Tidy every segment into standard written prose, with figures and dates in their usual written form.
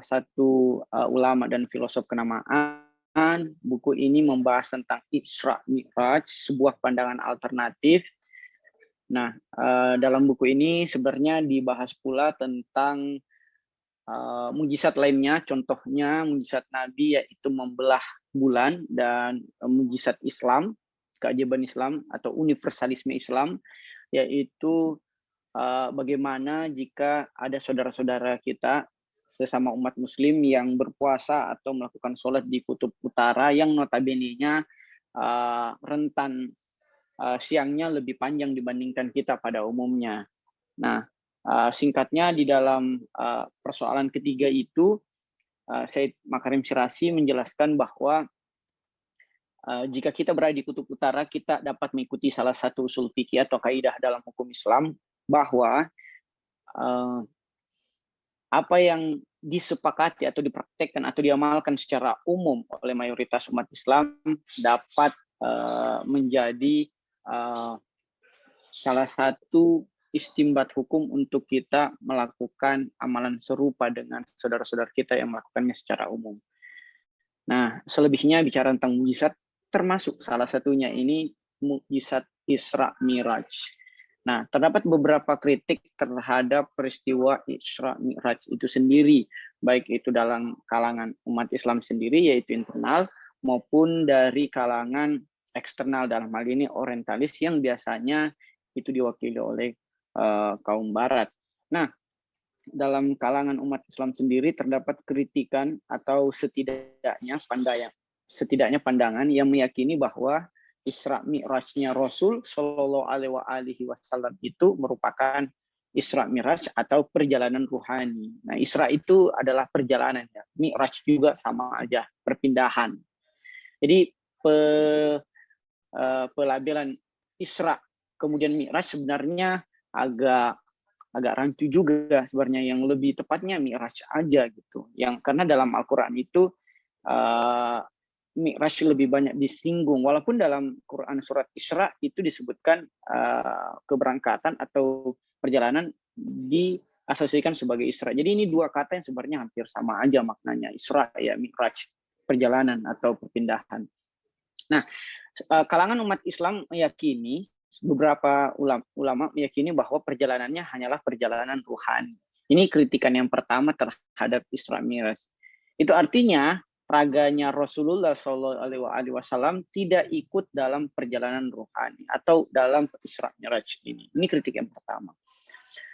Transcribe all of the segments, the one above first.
satu ulama dan filosof kenamaan. Buku ini membahas tentang Isra Mi'raj, sebuah pandangan alternatif. Nah, dalam buku ini sebenarnya dibahas pula tentang mujizat lainnya, contohnya mujizat Nabi yaitu membelah bulan, dan mujizat Islam, keajaiban Islam atau universalisme Islam, yaitu bagaimana jika ada saudara-saudara kita sesama umat muslim yang berpuasa atau melakukan sholat di kutub utara yang notabene-nya rentan siangnya lebih panjang dibandingkan kita pada umumnya. Nah, singkatnya di dalam persoalan ketiga itu, Syed Makarim Shirazi menjelaskan bahwa jika kita berada di kutub utara, kita dapat mengikuti salah satu usul fikih atau kaidah dalam hukum Islam, bahwa apa yang disepakati atau dipraktekkan atau diamalkan secara umum oleh mayoritas umat Islam dapat menjadi salah satu istimbat hukum untuk kita melakukan amalan serupa dengan saudara-saudara kita yang melakukannya secara umum. Nah, selebihnya bicara tentang mujizat, termasuk salah satunya ini mujizat Isra Mi'raj. Nah, terdapat beberapa kritik terhadap peristiwa Isra Mi'raj itu sendiri, baik itu dalam kalangan umat Islam sendiri, yaitu internal, maupun dari kalangan eksternal, dalam hal ini orientalis yang biasanya itu diwakili oleh kaum Barat. Nah, dalam kalangan umat Islam sendiri terdapat kritikan atau setidaknya pandangan yang meyakini bahwa Isra Mi'rajnya Rasul Shallallahu Alaihi Wasallam itu merupakan Isra Mi'raj atau perjalanan ruhani. Nah, Isra itu adalah perjalanan, ya. Mi'raj juga sama aja, perpindahan. Jadi pelabelan Isra kemudian Mi'raj sebenarnya agak rancu juga sebenarnya. Yang lebih tepatnya Mi'raj aja gitu. Karena dalam Al-Qur'an itu Mi'raj lebih banyak disinggung, walaupun dalam Quran surat Isra itu disebutkan keberangkatan atau perjalanan diasosiasikan sebagai Isra. Jadi ini dua kata yang sebenarnya hampir sama aja maknanya, Isra ya Mi'raj, perjalanan atau perpindahan. Nah, kalangan umat Islam meyakini, beberapa ulama meyakini bahwa perjalanannya hanyalah perjalanan ruhani. Ini kritikan yang pertama terhadap Isra Mi'raj. Itu artinya raganya Rasulullah Shallallahu Alaihi Wasallam tidak ikut dalam perjalanan rohani atau dalam Isra Mi'raj ini. Ini kritik yang pertama.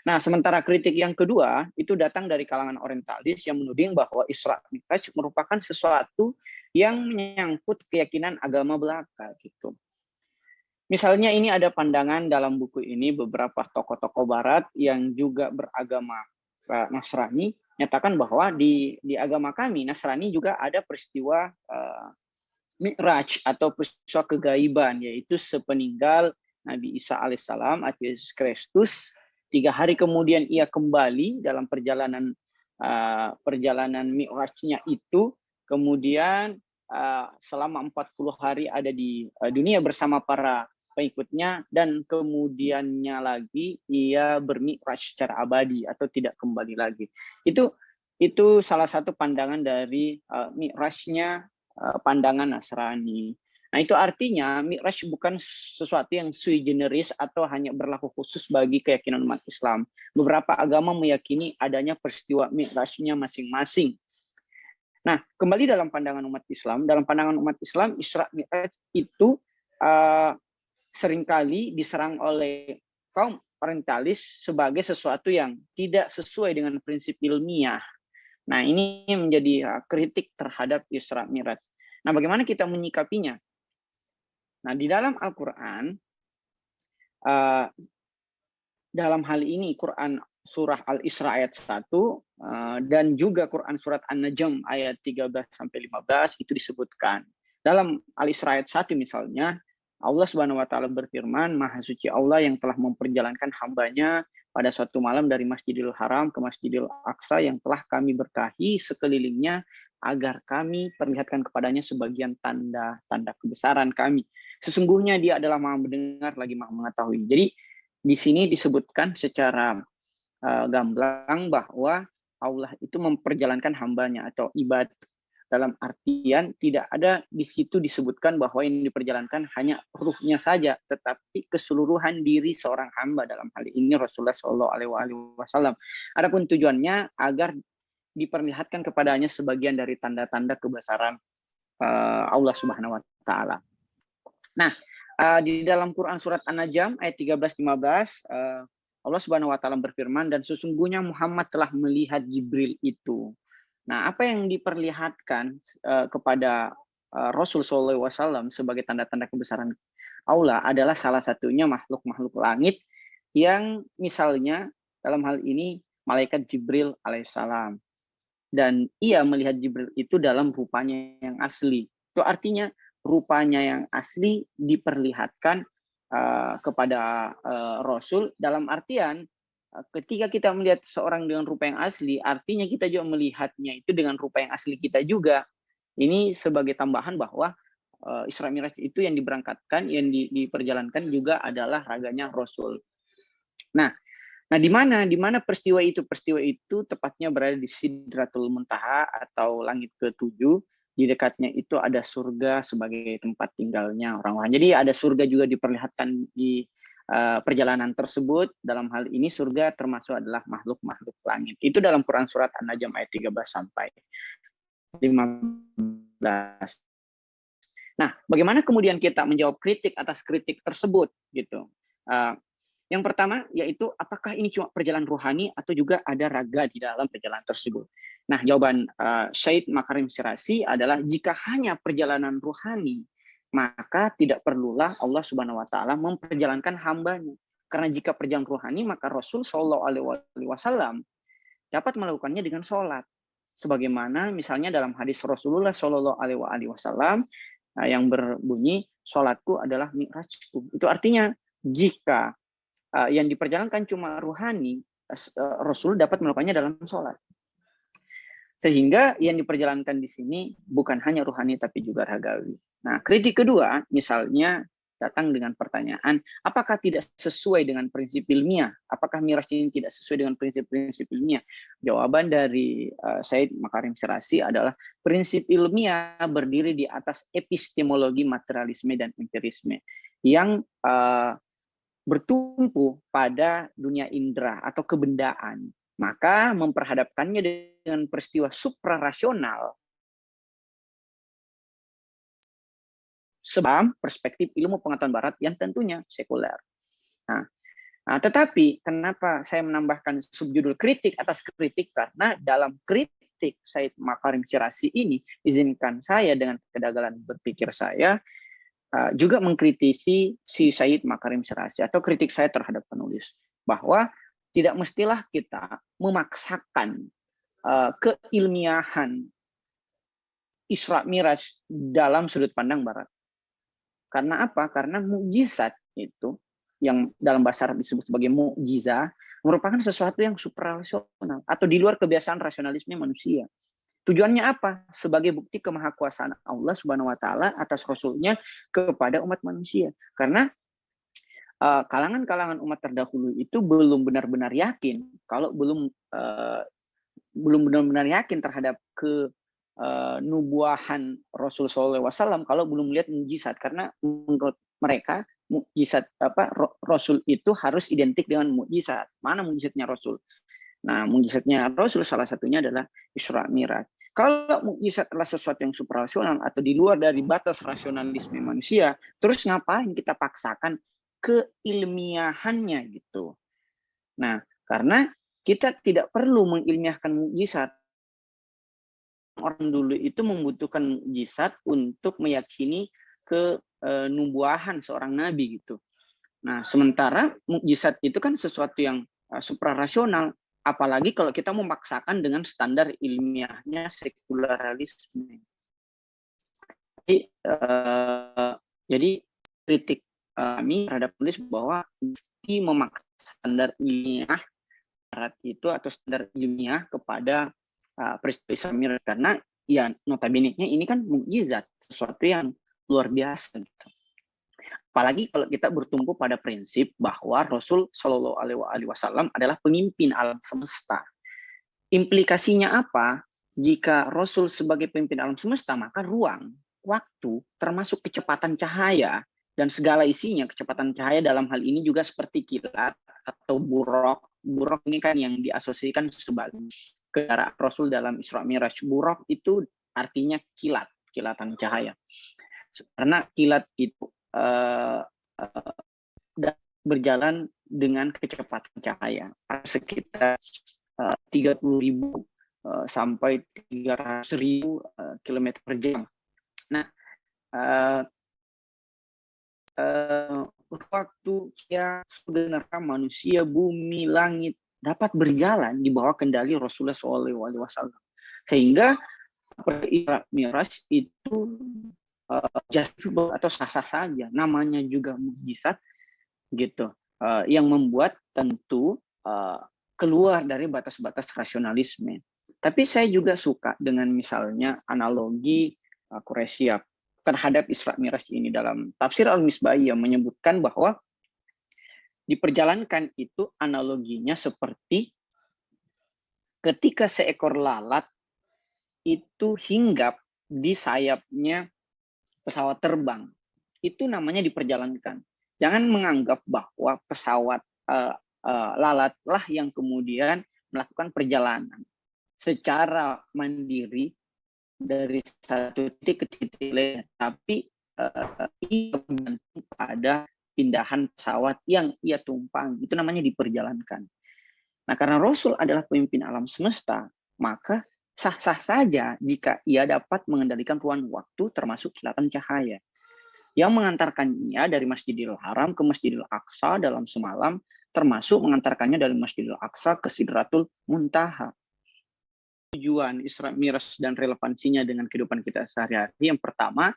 Nah, sementara kritik yang kedua itu datang dari kalangan orientalis yang menuding bahwa Isra Mi'raj merupakan sesuatu yang menyangkut keyakinan agama belaka gitu. Misalnya ini ada pandangan dalam buku ini, beberapa tokoh-tokoh Barat yang juga beragama Nasrani nyatakan bahwa di agama kami Nasrani juga ada peristiwa Mi'raj atau peristiwa kegaiban, yaitu sepeninggal Nabi Isa alaihissalam atau Yesus Kristus, 3 hari kemudian ia kembali dalam perjalanan Mi'rajnya itu, kemudian selama 40 hari ada di dunia bersama para pengikutnya, dan kemudiannya lagi ia bermi'raj secara abadi atau tidak kembali lagi. Itu salah satu pandangan dari mi'rajnya pandangan Nasrani. Nah, itu artinya mi'raj bukan sesuatu yang sui generis atau hanya berlaku khusus bagi keyakinan umat Islam. Beberapa agama meyakini adanya peristiwa mi'rajnya masing-masing. Nah, kembali dalam pandangan umat Islam, Isra Mi'raj itu seringkali diserang oleh kaum orientalis sebagai sesuatu yang tidak sesuai dengan prinsip ilmiah. Nah, ini menjadi kritik terhadap Isra Mi'raj. Nah, bagaimana kita menyikapinya? Nah, di dalam Al-Quran, dalam hal ini Quran surah Al-Isra ayat 1 dan juga Quran surat An-Najm ayat 13-15 itu disebutkan. Dalam Al-Isra ayat 1 misalnya, Allah Subhanahu wa taala berfirman, Maha suci Allah yang telah memperjalankan hambanya pada suatu malam dari Masjidil Haram ke Masjidil Aqsa yang telah kami berkahi sekelilingnya agar kami perlihatkan kepadanya sebagian tanda-tanda kebesaran kami. Sesungguhnya dia adalah Maha mendengar lagi Maha mengetahui. Jadi di sini disebutkan secara gamblang bahwa Allah itu memperjalankan hambanya atau ibadah. Dalam artian tidak ada di situ disebutkan bahwa yang diperjalankan hanya ruhnya saja, tetapi keseluruhan diri seorang hamba, dalam hal ini Rasulullah SAW. Adapun tujuannya agar diperlihatkan kepadanya sebagian dari tanda-tanda kebesaran Allah Subhanahu wa taala. Nah, di dalam Quran surat An-Najm ayat 13-15 Allah Subhanahu wa taala berfirman, dan sesungguhnya Muhammad telah melihat Jibril itu. Nah, apa yang diperlihatkan kepada Rasul SAW sebagai tanda-tanda kebesaran Allah adalah salah satunya makhluk-makhluk langit yang misalnya dalam hal ini malaikat Jibril alaihissalam. Dan ia melihat Jibril itu dalam rupanya yang asli. Itu artinya rupanya yang asli diperlihatkan kepada Rasul, dalam artian ketika kita melihat seorang dengan rupa yang asli, artinya kita juga melihatnya itu dengan rupa yang asli kita juga. Ini sebagai tambahan bahwa Isra Mi'raj itu yang diberangkatkan, yang diperjalankan juga adalah raganya Rasul. Nah, di mana peristiwa itu? Peristiwa itu tepatnya berada di Sidratul Muntaha atau langit ke-7. Di dekatnya itu ada surga sebagai tempat tinggalnya orang-orang. Jadi ada surga juga diperlihatkan di perjalanan tersebut. Dalam hal ini surga termasuk adalah makhluk-makhluk langit. Itu dalam Quran surat An-Najm ayat 13 sampai 15. Nah, bagaimana kemudian kita menjawab kritik atas kritik tersebut gitu? Yang pertama yaitu apakah ini cuma perjalanan rohani atau juga ada raga di dalam perjalanan tersebut? Nah, jawaban Syed Makarim Shirazi adalah jika hanya perjalanan rohani, maka tidak perlulah Allah Subhanahu wa taala memperjalankan hambanya. Karena jika perjalanan rohani, maka Rasul Shallallahu alaihi wasallam dapat melakukannya dengan sholat. Sebagaimana misalnya dalam hadis Rasulullah Shallallahu alaihi wasallam yang berbunyi, sholatku adalah mi'rajku. Itu artinya jika yang diperjalankan cuma ruhani, Rasul dapat melakukannya dalam sholat. Sehingga yang diperjalankan di sini bukan hanya ruhani tapi juga ragawi. Nah, kritik kedua misalnya datang dengan pertanyaan, apakah tidak sesuai dengan prinsip ilmiah? Apakah Mi'raj ini tidak sesuai dengan prinsip-prinsip ilmiah? Jawaban dari Syed Makarim Shirazi adalah prinsip ilmiah berdiri di atas epistemologi materialisme dan empirisme yang bertumpu pada dunia indera atau kebendaan, maka memperhadapkannya dengan peristiwa suprarasional sebab perspektif ilmu pengetahuan barat yang tentunya sekuler. Nah, tetapi kenapa saya menambahkan subjudul kritik atas kritik? Karena dalam kritik Syed Makarim Shirazi ini, izinkan saya dengan kedagalan berpikir saya juga mengkritisi si Syed Makarim Shirazi atau kritik saya terhadap penulis bahwa tidak mestilah kita memaksakan keilmiahan Isra Mi'raj dalam sudut pandang barat. Karena apa? Karena mukjizat itu yang dalam bahasa Arab disebut sebagai mukjizah merupakan sesuatu yang suprarasional atau di luar kebiasaan rasionalisme manusia. Tujuannya apa? Sebagai bukti kemahakuasaan Allah Subhanahu wa taala atas rasulnya kepada umat manusia. Karena kalangan-kalangan umat terdahulu itu belum benar-benar yakin kalau belum benar-benar yakin terhadap nubuahan Rasul SAW kalau belum melihat mukjizat, karena menurut mereka mukjizat Rasul itu harus identik dengan mukjizat. Mana mukjizatnya Rasul? Nah, mukjizatnya Rasul salah satunya adalah Isra Mi'raj. Kalau mukjizat adalah sesuatu yang suprarasional atau di luar dari batas rasionalisme manusia, terus ngapain kita paksakan keilmiahannya gitu? Nah, karena kita tidak perlu mengilmiahkan mukjizat. Orang dulu itu membutuhkan mukjizat untuk meyakini kenubuahan seorang nabi gitu. Nah, sementara mukjizat itu kan sesuatu yang suprarasional. Apalagi kalau kita memaksakan dengan standar ilmiahnya sekularisme. Jadi kritik kami terhadap penulis bahwa mesti memaksa standar ilmiah itu atau standar ilmiah kepada peristiwa Isra Mi'raj, karena ya notabene-nya ini kan mukjizat, sesuatu yang luar biasa gitu. Apalagi kalau kita bertumpu pada prinsip bahwa Rasul Shallallahu alaihi wasallam adalah pemimpin alam semesta. Implikasinya apa? Jika Rasul sebagai pemimpin alam semesta, maka ruang, waktu, termasuk kecepatan cahaya, dan segala isinya, kecepatan cahaya dalam hal ini juga seperti kilat atau buruk. Buruk ini kan yang diasosiasikan sebagai kendaraan Rasul dalam Isra Mi'raj. Buruk itu artinya kilat, kilatan cahaya. Karena kilat itu berjalan dengan kecepatan cahaya sekitar 30.000 sampai 300.000 km per jam. Nah, waktu ya sebenarnya manusia, bumi, langit dapat berjalan di bawah kendali Rasulullah SAW. Sehingga Isra Mi'raj itu atau sah-sah saja, namanya juga mukjizat gitu, yang membuat tentu keluar dari batas-batas rasionalisme. Tapi saya juga suka dengan misalnya analogi Quraisy terhadap Isra Mi'raj ini. Dalam tafsir Al-Misbahi yang menyebutkan bahwa diperjalankan itu analoginya seperti ketika seekor lalat itu hinggap di sayapnya pesawat terbang. Itu namanya diperjalankan. Jangan menganggap bahwa pesawat lalatlah yang kemudian melakukan perjalanan secara mandiri dari satu titik ke titik lain, tapi ia bergantung pada pindahan pesawat yang ia tumpang. Itu namanya diperjalankan. Nah, karena Rasul adalah pemimpin alam semesta, maka sah-sah saja jika ia dapat mengendalikan ruang waktu termasuk kilatan cahaya. Yang mengantarkannya dari Masjidil Haram ke Masjidil Aqsa dalam semalam, termasuk mengantarkannya dari Masjidil Aqsa ke Sidratul Muntaha. Tujuan Isra Mi'raj dan relevansinya dengan kehidupan kita sehari-hari, yang pertama,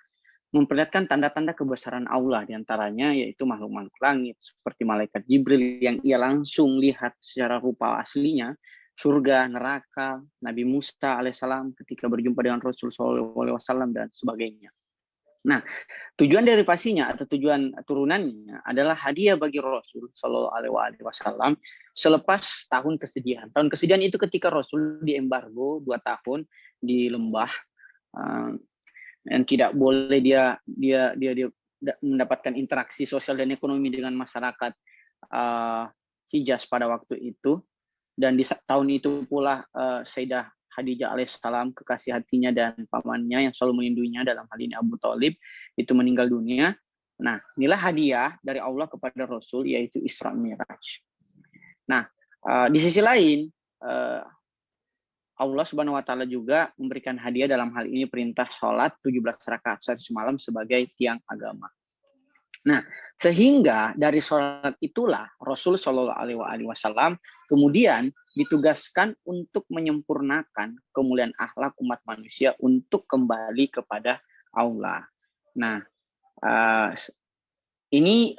memperlihatkan tanda-tanda kebesaran Allah, diantaranya yaitu makhluk-makhluk langit, seperti malaikat Jibril yang ia langsung lihat secara rupa aslinya, surga, neraka, Nabi Musa alaihissalam ketika berjumpa dengan Rasul SAW, dan sebagainya. Nah, tujuan derivasinya atau tujuan turunannya adalah hadiah bagi Rasul SAW selepas tahun kesedihan. Tahun kesedihan itu ketika Rasul diembargo 2 tahun di lembah, dan tidak boleh dia mendapatkan interaksi sosial dan ekonomi dengan masyarakat Hijaz pada waktu itu. Dan di tahun itu pula Sayyidah Khadijah alaihissalam, kekasih hatinya dan pamannya yang selalu melindunginya, dalam hal ini Abu Thalib, itu meninggal dunia. Nah, inilah hadiah dari Allah kepada Rasul, yaitu Isra Mi'raj. Nah, di sisi lain, Allah Subhanahu wa Ta'ala juga memberikan hadiah, dalam hal ini perintah sholat 17 rakaat sehari semalam sebagai tiang agama. Nah, sehingga dari sholat itulah Rasul Shallallahu Alaihi Wasallam kemudian ditugaskan untuk menyempurnakan kemuliaan akhlak umat manusia untuk kembali kepada Allah. Nah, ini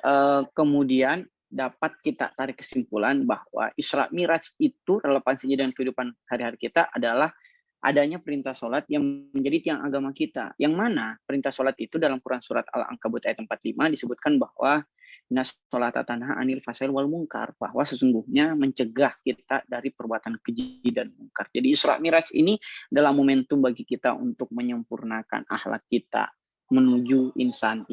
kemudian dapat kita tarik kesimpulan bahwa Isra Mi'raj itu relevansinya dengan kehidupan hari-hari kita adalah adanya perintah sholat yang menjadi tiang agama kita. Yang mana perintah sholat itu dalam Quran surat Al-Ankabut ayat 45 disebutkan bahwa inna sholata tanha anil fasail wal munkar, bahwa sesungguhnya mencegah kita dari perbuatan keji dan munkar. Jadi Isra Mi'raj ini adalah momentum bagi kita untuk menyempurnakan akhlak kita menuju insan